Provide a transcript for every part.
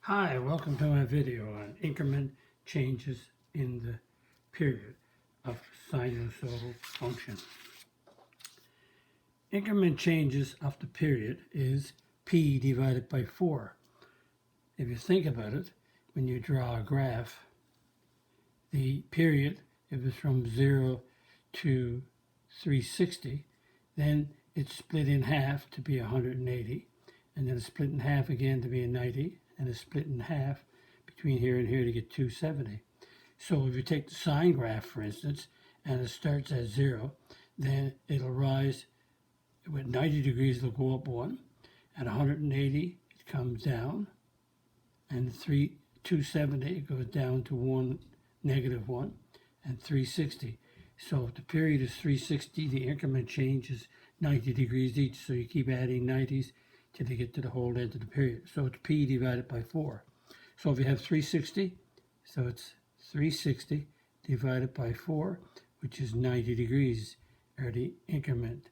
Hi, welcome to my video on increment changes in the period of sinusoidal function. Increment changes of the period is p divided by 4. If you think about it, when you draw a graph, the period, if it's from 0 to 360, then it's split in half to be 180, and then it's split in half again to be a 90, and it's split in half between here and here to get 270. So if you take the sine graph, for instance, and it starts at 0, then it'll rise with 90 degrees, it'll go up 1. At 180, it comes down, and 270, it goes down to 1, -1, and 360. So if the period is 360, the increment change is 90 degrees each, so you keep adding 90s till you get to the whole end of the period. So it's p divided by 4. So if you have 360, so it's 360 divided by 4, which is 90 degrees, or the increments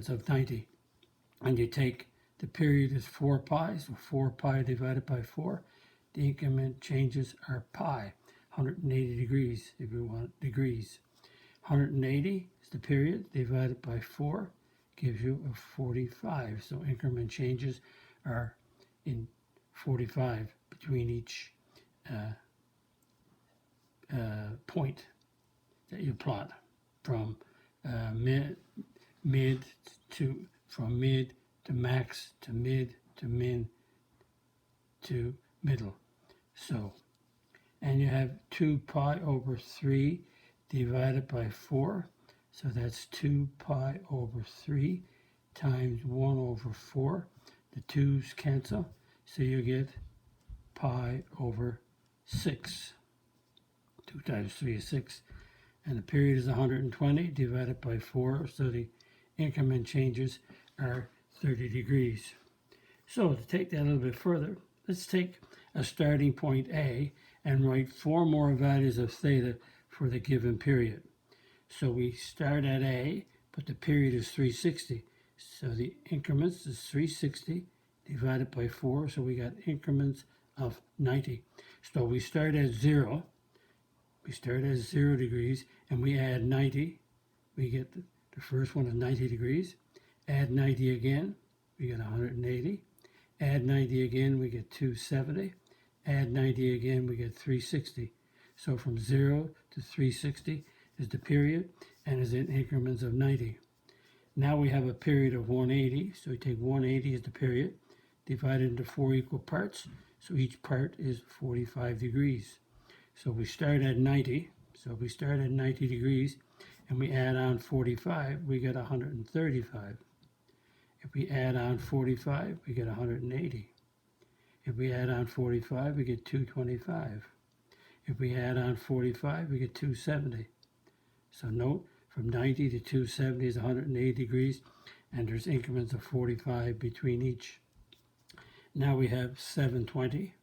of 90. And you take the period is 4 pi, so 4 pi divided by 4, the increment changes are pi, 180 degrees if you want degrees. 180 is the period divided by 4, gives you a 45. So increment changes are in 45 between each point that you plot from mid to max to mid to min to middle. So, and you have 2 pi over 3 divided by 4. So that's 2 pi over 3 times 1 over 4. The 2's cancel, so you get pi over 6. 2 times 3 is 6. And the period is 120 divided by 4, so the increment changes are 30 degrees. So to take that a little bit further, let's take a starting point A and write 4 more values of theta for the given period. So we start at A, but the period is 360. So the increments is 360 divided by 4, so we got increments of 90. So we start at 0. We start at 0 degrees, and we add 90. We get the first one is 90 degrees. Add 90 again, we get 180. Add 90 again, we get 270. Add 90 again, we get 360. So from 0 to 360 is the period, and is in increments of 90. Now we have a period of 180, so we take 180 as the period, divide it into 4 equal parts, so each part is 45 degrees. So we start at 90, so we start at 90 degrees, and we add on 45, we get 135. If we add on 45, we get 180. If we add on 45, we get 225. If we add on 45, we get 270. So note, from 90 to 270 is 180 degrees, and there's increments of 45 between each. Now we have 720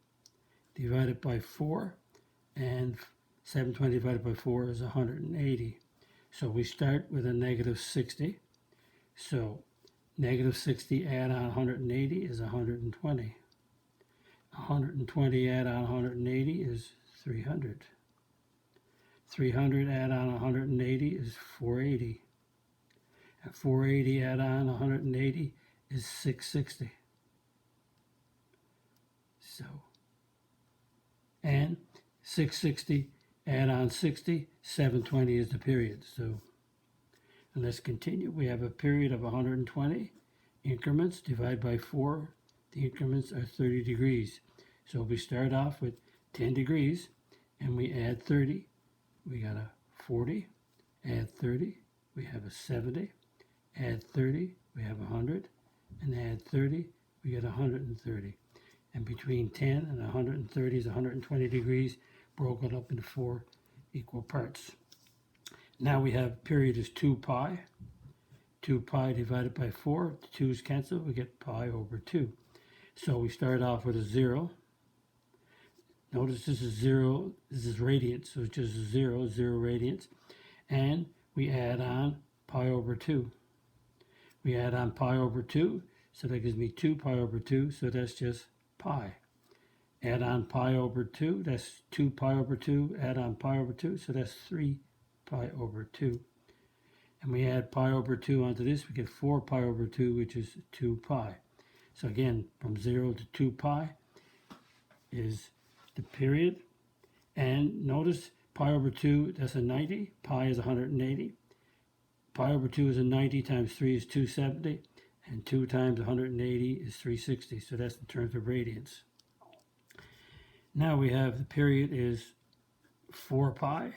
divided by 4, and 720 divided by 4 is 180. So we start with a -60. So -60 add on 180 is 120. 120 add on 180 is 300. 300 add on 180 is 480. And 480 add on 180 is 660. So, and 660 add on 60, 720 is the period. So, and let's continue. We have a period of 120 increments, divide by 4. The increments are 30 degrees. So we start off with 10 degrees, and we add 30. We got a 40, add 30, we have a 70, add 30, we have 100, and add 30, we get 130. And between 10 and 130 is 120 degrees, broken up into 4 equal parts. Now we have period is 2 pi. 2 pi divided by 4, the 2's cancel, we get pi over 2. So we start off with a 0. Notice this is 0, this is radians, so it's just 0 radians. And we add on pi over 2. We add on pi over 2, so that gives me 2 pi over 2, so that's just pi. add on pi over 2, that's 2 pi over 2, add on pi over 2, so that's 3 pi over 2. And we add pi over 2 onto this, we get 4 pi over 2, which is 2 pi. So again, from 0 to 2 pi is the period. And notice pi over 2, that's a 90, pi is 180. Pi over 2 is a 90 times 3 is 270, and 2 times 180 is 360, so that's in terms of radians. Now we have the period is 4 pi.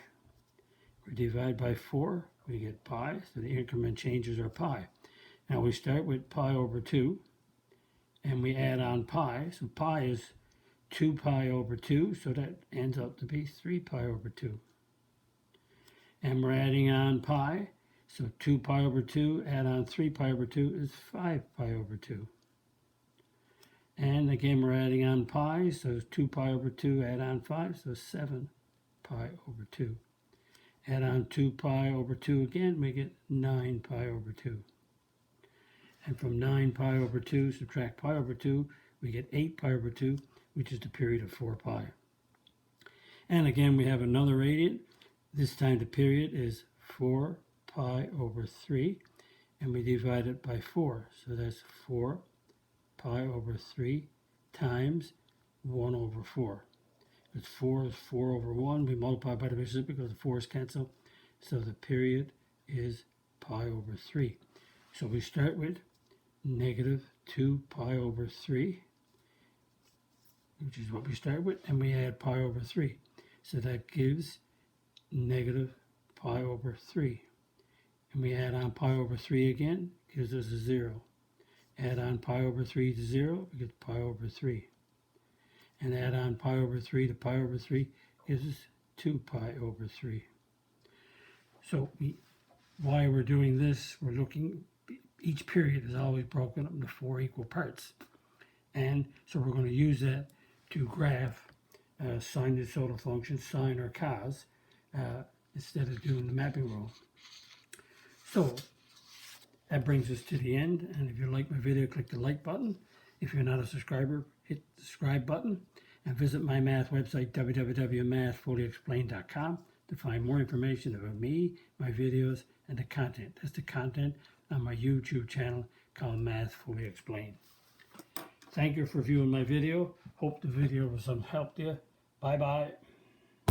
We divide by 4, we get pi, so the increment changes our pi. Now we start with pi over 2, and we add on pi, so pi is 2 pi over 2, so that ends up to be 3 pi over 2. And we're adding on pi, so 2 pi over 2, add on 3 pi over 2 is 5 pi over 2. And again, we're adding on pi, so 2 pi over 2, add on 5, so 7 pi over 2. Add on 2 pi over 2 again, we get 9 pi over 2. And from 9 pi over 2, subtract pi over 2, we get 8 pi over 2, which is the period of 4 pi. And again, we have another radian. This time the period is 4 pi over 3, and we divide it by 4. So that's 4 pi over 3 times 1 over 4. It's 4 is 4 over 1. We multiply by the reciprocal because the 4's cancel. So the period is pi over 3. So we start with negative 2 pi over 3, which is what we start with, and we add pi over 3. So that gives negative pi over 3. And we add on pi over 3 again, gives us a 0. Add on pi over 3 to 0, we get pi over 3. And add on pi over 3 to pi over 3 gives us 2 pi over 3. So why we're doing this, we're looking, each period is always broken up into 4 equal parts. And so we're going to use that to graph sinusoidal functions, sine or cos, instead of doing the mapping rule. So that brings us to the end, and if you like my video, click the like button. If you're not a subscriber, hit the subscribe button, and visit my math website, www.mathfullyexplained.com, to find more information about me, my videos, and the content. That's the content on my YouTube channel called Math Fully Explained. Thank you for viewing my video. Hope the video was some help to you. Bye-bye.